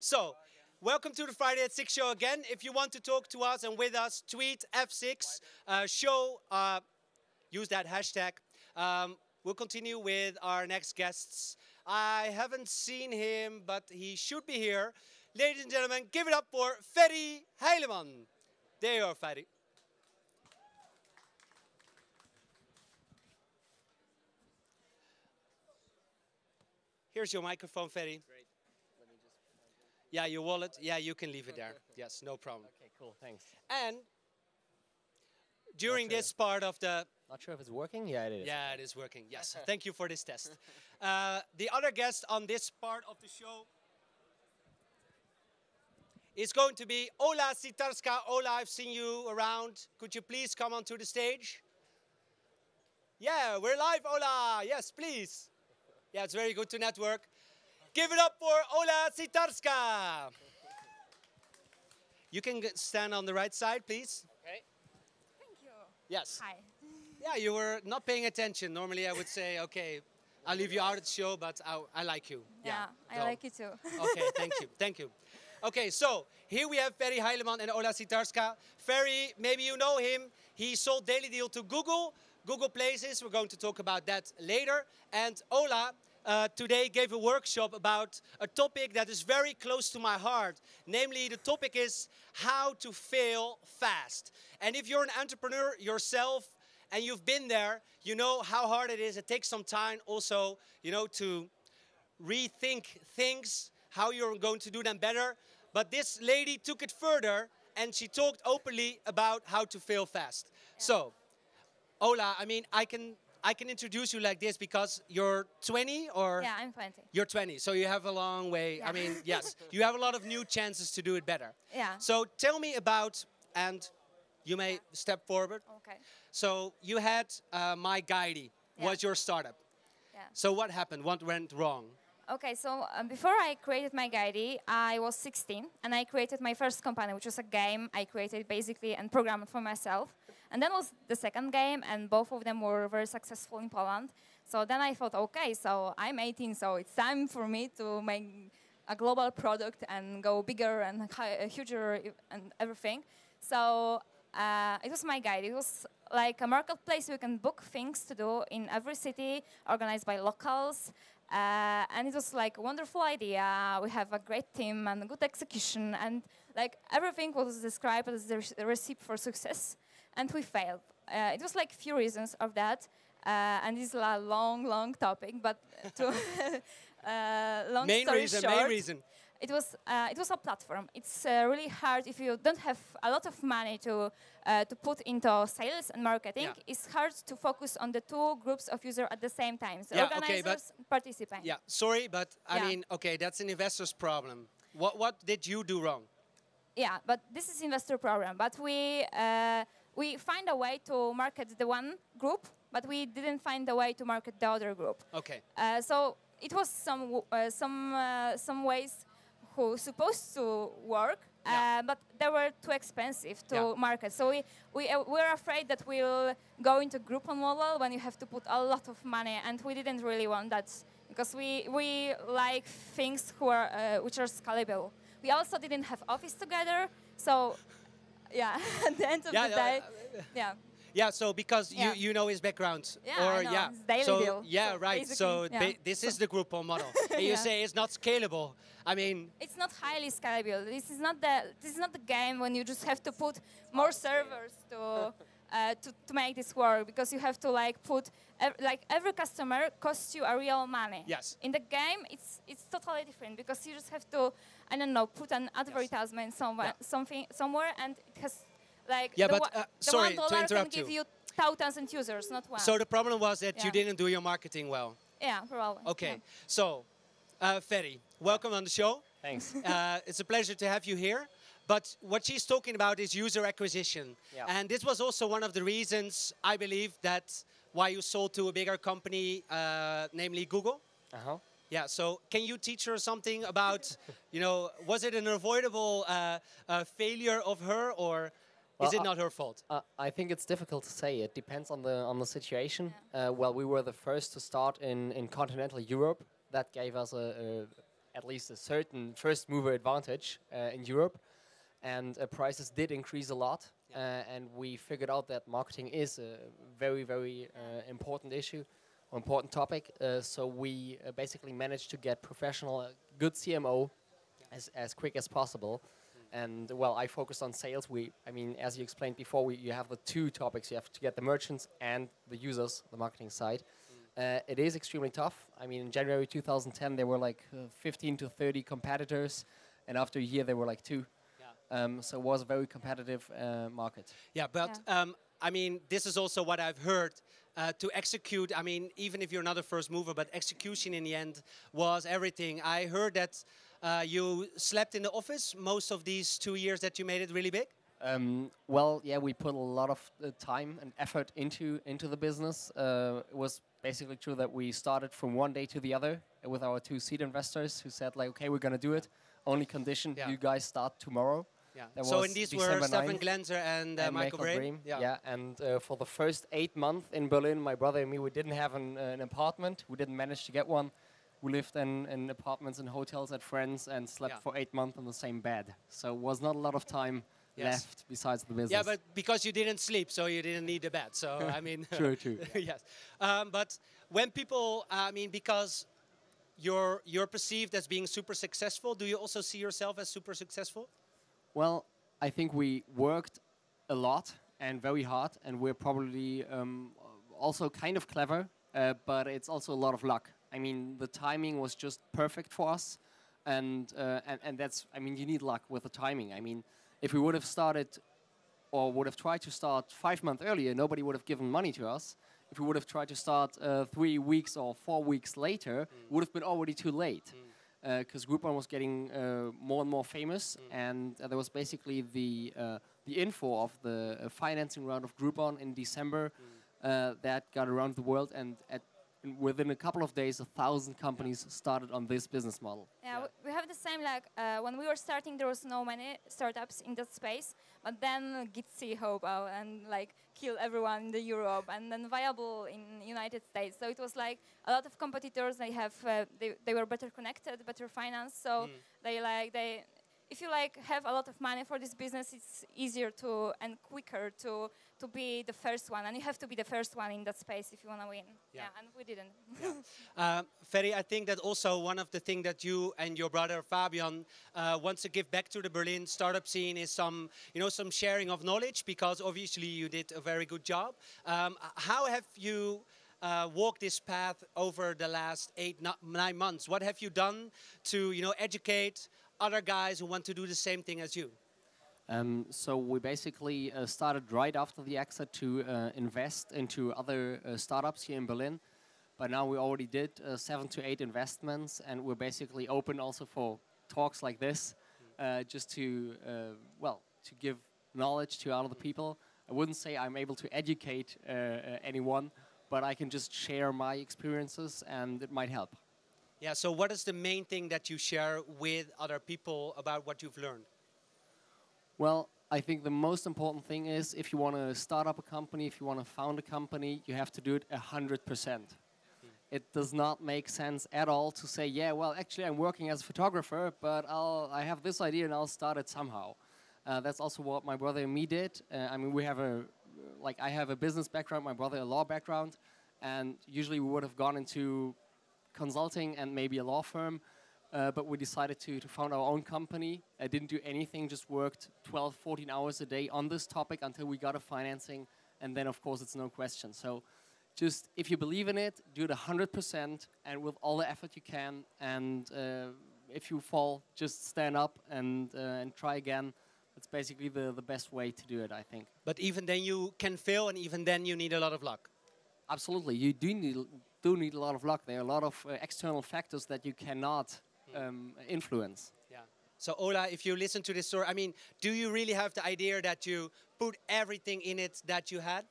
So, welcome to the Friday at 6 show again. If you want to talk to us and with us, tweet F6 show, use that hashtag. We'll continue with our next guests. I haven't seen him, but he should be here. Ladies and gentlemen, give it up for Ferry Heilemann. There you are, Ferry. Here's your microphone, Ferry. Great. Let me just find it. Yeah, your wallet. Yeah, you can leave it there. Yes, no problem. Okay, cool. Thanks. And during sure. this part of the... Not sure if it's working. Yeah, it is. Yeah, it is working. Yes, thank you for this test. The other guest on this part of the show is going to be Ola Sitarska. Ola, I've seen you around. Could you please come onto the stage? Yeah, we're live, Ola. Yes, please. Yeah, it's very good to network. Give it up for Ola Sitarska. You can stand on the right side, please. Okay. Thank you. Yes. Hi. Yeah, you were not paying attention. Normally I would say, okay, I'll leave you out of the show, but I like you. Yeah, I so- like you too. Okay, thank you, thank you. Okay, so here we have Ferry Heilemann and Ola Sitarska. Ferry, maybe you know him. He sold Daily Deal to Google, Google Places. We're going to talk about that later. And Ola today gave a workshop about a topic that is very close to my heart. Namely, the topic is how to fail fast. And if you're an entrepreneur yourself and you've been there, you know how hard it is. It takes some time also, you know, to rethink things, how you're going to do them better. But this lady took it further and she talked openly about how to fail fast. Yeah. So, Ola, I mean, I can introduce you like this because you're 20 or? Yeah, I'm 20. You're 20, so you have a long way. Yeah. I mean, yes, you have a lot of new chances to do it better. Yeah. So tell me about, and you may step forward. Okay. So you had MyGuidie, Yeah. was your startup. Yeah. So what happened? What went wrong? Okay, so before I created MyGuidie, I was 16 and I created my first company, which was a game I created basically and programmed for myself. And then was the second game, and both of them were very successful in Poland. So then I thought, okay, so I'm 18, so it's time for me to make a global product and go bigger and huger and everything. So it was MyGuidie. It was like a marketplace where you can book things to do in every city, organized by locals. And it was like a wonderful idea. We have a great team and good execution, and like everything was described as the recipe for success, and we failed. It was like few reasons of that, and this is a long topic, but to long Main story reason, short, main reason. it was a platform. It's really hard if you don't have a lot of money to put into sales and marketing. Yeah. It's hard to focus on the two groups of users at the same time. So Yeah, okay, organizers, participants. Yeah, sorry, but I Yeah. mean, okay, that's an investor's problem. What did you do wrong? Yeah, but this is investor program. But we find a way to market the one group, but we didn't find a way to market the other group. Okay. So it was some ways who supposed to work, Yeah. but they were too expensive to Yeah. market. So we're afraid that we'll go into Groupon model when you have to put a lot of money, and we didn't really want that because we like things which are scalable. We also didn't have office together, so yeah. At the end of the day, yeah. Yeah, so because Yeah. you know his background, Yeah, or I know. yeah, It's Daily so Deal. yeah, So right. So basically, yeah. this is the Groupon model, and you Yeah. say it's not scalable. I mean, It's not highly scalable. This is not the game when you just have to put more servers to make this work, because you have to like put like every customer costs you a real money. Yes. In the game, it's totally different because you just have to, I don't know, put an advertisement somewhere, somewhere, and it has like Yeah, the but, the sorry to $1 can interrupt give you. you thousands users, not one. so the problem was that you Yeah. didn't do your marketing well. yeah, probably. Okay, Yeah. so Ferry, welcome on the show. Thanks. It's a pleasure to have you here. But what she's talking about is user acquisition. Yeah. And this was also one of the reasons, I believe, that why you sold to a bigger company, namely Google. Uh-huh. Yeah, so can you teach her something about, you know, was it an avoidable failure of her, or is it not her fault? I think it's difficult to say. It depends on the situation. Well, we were the first to start in continental Europe. That gave us at least a certain first mover advantage in Europe, and prices did increase a lot. And we figured out that marketing is a very, very important issue, or important topic. So we basically managed to get professional, good CMO as quick as possible. And well, I focused on sales. I mean, as you explained before, you have the two topics. You have to get the merchants and the users, the marketing side. It is extremely tough. I mean, in January 2010, there were like 15 to 30 competitors, and after a year, there were like 2. So it was a very competitive market. Yeah, but I mean, this is also what I've heard. To execute, I mean, even if you're not a first mover, but execution in the end was everything. I heard that you slept in the office most of these 2 years that you made it really big. Well, yeah, we put a lot of time and effort into the business. It was basically true that we started from one day to the other with our 2 seed investors who said, like, okay, we're going to do it. Only condition, you guys start tomorrow. Yeah. So in these were Stefan Glenzer and Michael Brehm. Yeah, and for the first 8 months in Berlin, my brother and me, we didn't have an apartment. We didn't manage to get one. We lived in apartments and hotels at friends and slept for 8 months in the same bed. So it was not a lot of time left besides the business. Yeah, but because you didn't sleep, so you didn't need the bed. So, I mean... True. Yes. But when people, I mean, because you're perceived as being super successful, do you also see yourself as super successful? Well, I think we worked a lot and very hard, and we're probably also kind of clever, but it's also a lot of luck. I mean, the timing was just perfect for us, and that's, I mean, you need luck with the timing. I mean, if we would have started or would have tried to start 5 months earlier, nobody would have given money to us. If we would have tried to start 3 weeks or 4 weeks later, it would have been already too late. Because Groupon was getting more and more famous, and there was basically the info of the financing round of Groupon in December that got around the world, and within a couple of days, 1,000 companies started on this business model. Yeah, we have the same, like, when we were starting, there was no many startups in that space, but then Gitsy Hobo and, like, kill everyone in the Europe, and then Viable in United States. So it was, like, a lot of competitors, they were better connected, better financed, so if you, like, have a lot of money for this business, it's easier to and quicker to be the first one, and you have to be the first one in that space if you want to win. Yeah, and we didn't. Ferry, I think that also one of the things that you and your brother Fabian wants to give back to the Berlin startup scene is some sharing of knowledge, because obviously you did a very good job. How have you walked this path over the last 8-9 months? What have you done to educate other guys who want to do the same thing as you? So we basically started right after the exit to invest into other startups here in Berlin. By now we already did 7 to 8 investments, and we're basically open also for talks like this, just to give knowledge to other people. I wouldn't say I'm able to educate anyone, but I can just share my experiences, and it might help. Yeah, so what is the main thing that you share with other people about what you've learned? Well, I think the most important thing is, if you want to start up a company, if you want to found a company, you have to do it 100%. It does not make sense at all to say, yeah, well, actually I'm working as a photographer, but I have this idea and I'll start it somehow. That's also what my brother and me did. I mean, I have a business background, my brother a law background, and usually we would have gone into consulting and maybe a law firm, but we decided to found our own company. I didn't do anything, just worked 12, 14 hours a day on this topic until we got a financing, and then of course it's no question. So just, if you believe in it, do it 100% and with all the effort you can, and if you fall, just stand up and try again. That's basically the best way to do it, I think. But even then you can fail, and even then you need a lot of luck. Absolutely, you do need a lot of luck. There are a lot of external factors that you cannot influence. Yeah. So Ola, if you listen to this story, I mean, do you really have the idea that you put everything in it that you had?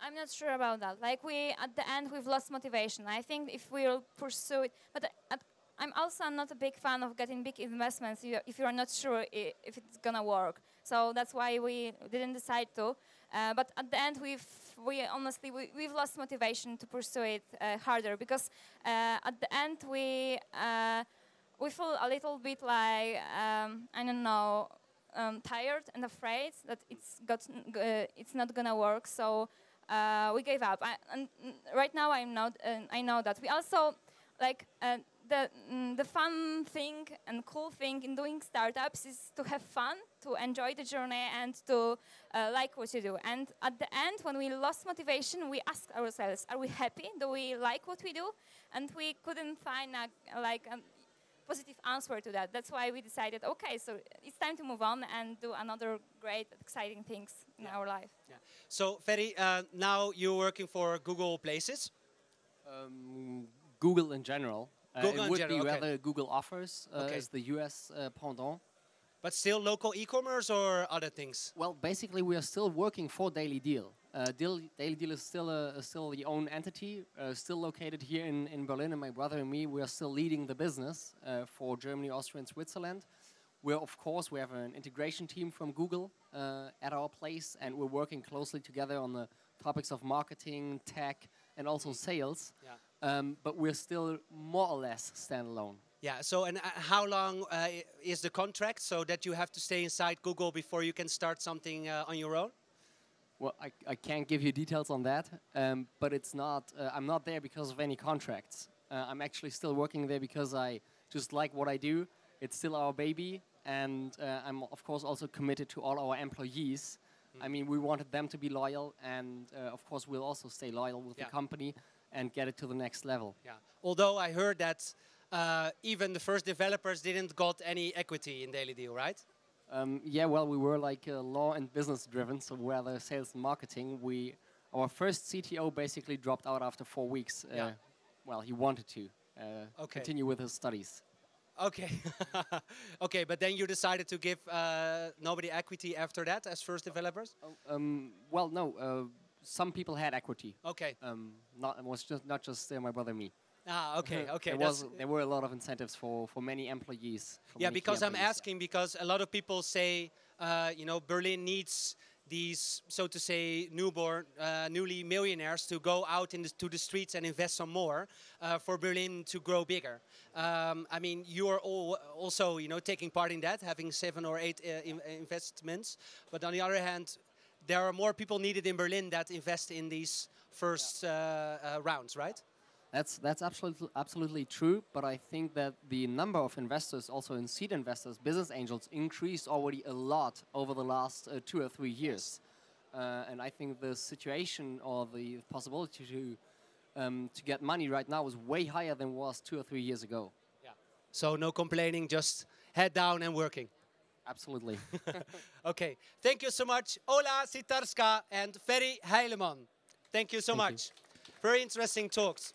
I'm not sure about that. Like, at the end, we've lost motivation. I think if we'll pursue it, but I'm also not a big fan of getting big investments if you're not sure if it's gonna work. So that's why we didn't decide to. But at the end, we've lost motivation to pursue it harder, because at the end we feel a little bit like, I don't know, tired and afraid that it's not gonna work. So we gave up. And right now I know that. We also like the fun thing and cool thing in doing startups is to have fun, to enjoy the journey, and to like what you do. And at the end, when we lost motivation, we asked ourselves, are we happy? Do we like what we do? And we couldn't find a positive answer to that. That's why we decided, okay, so it's time to move on and do another great, exciting things in our life. Yeah. So, Ferry, now you're working for Google Places. Google in general. Google it in would general, be okay. rather Google Offers Okay. as the US pendant. But still local e-commerce or other things? Well, basically, we are still working for Daily Deal. Daily Deal is still the own entity, still located here in Berlin, and my brother and me, we are still leading the business for Germany, Austria, and Switzerland. We have an integration team from Google at our place, and we're working closely together on the topics of marketing, tech, and also sales. Yeah. But we're still more or less standalone. Yeah, so and how long is the contract so that you have to stay inside Google before you can start something on your own? Well, I can't give you details on that, but it's not. I'm not there because of any contracts. I'm actually still working there because I just like what I do. It's still our baby, and I'm of course also committed to all our employees. I mean, we wanted them to be loyal, and of course we'll also stay loyal with the company and get it to the next level. Yeah. Although I heard that even the first developers didn't got any equity in Daily Deal, right? Yeah, well, we were like law and business driven, so we're the sales and marketing. Our first CTO basically dropped out after 4 weeks. Well, he wanted to continue with his studies. Okay. Okay, but then you decided to give nobody equity after that as first developers? Well, no. Some people had equity. Okay. It was not just my brother and me. Ah, okay, okay. There were a lot of incentives for many employees. Yeah, because I'm asking because a lot of people say, you know, Berlin needs these, so to say, newly millionaires to go out to the streets and invest some more for Berlin to grow bigger. I mean, you are also, you know, taking part in that, having 7 or 8 investments. But on the other hand, there are more people needed in Berlin that invest in these first rounds, right? That's absolutely true, but I think that the number of investors, also in seed investors, business angels, increased already a lot over the last 2 or 3 years. And I think the situation or the possibility to get money right now is way higher than it was 2 or 3 years ago. Yeah. So no complaining, just head down and working. Absolutely. Okay. Thank you so much, Ola Sitarska and Ferry Heilemann. Thank you so much. Very interesting talks.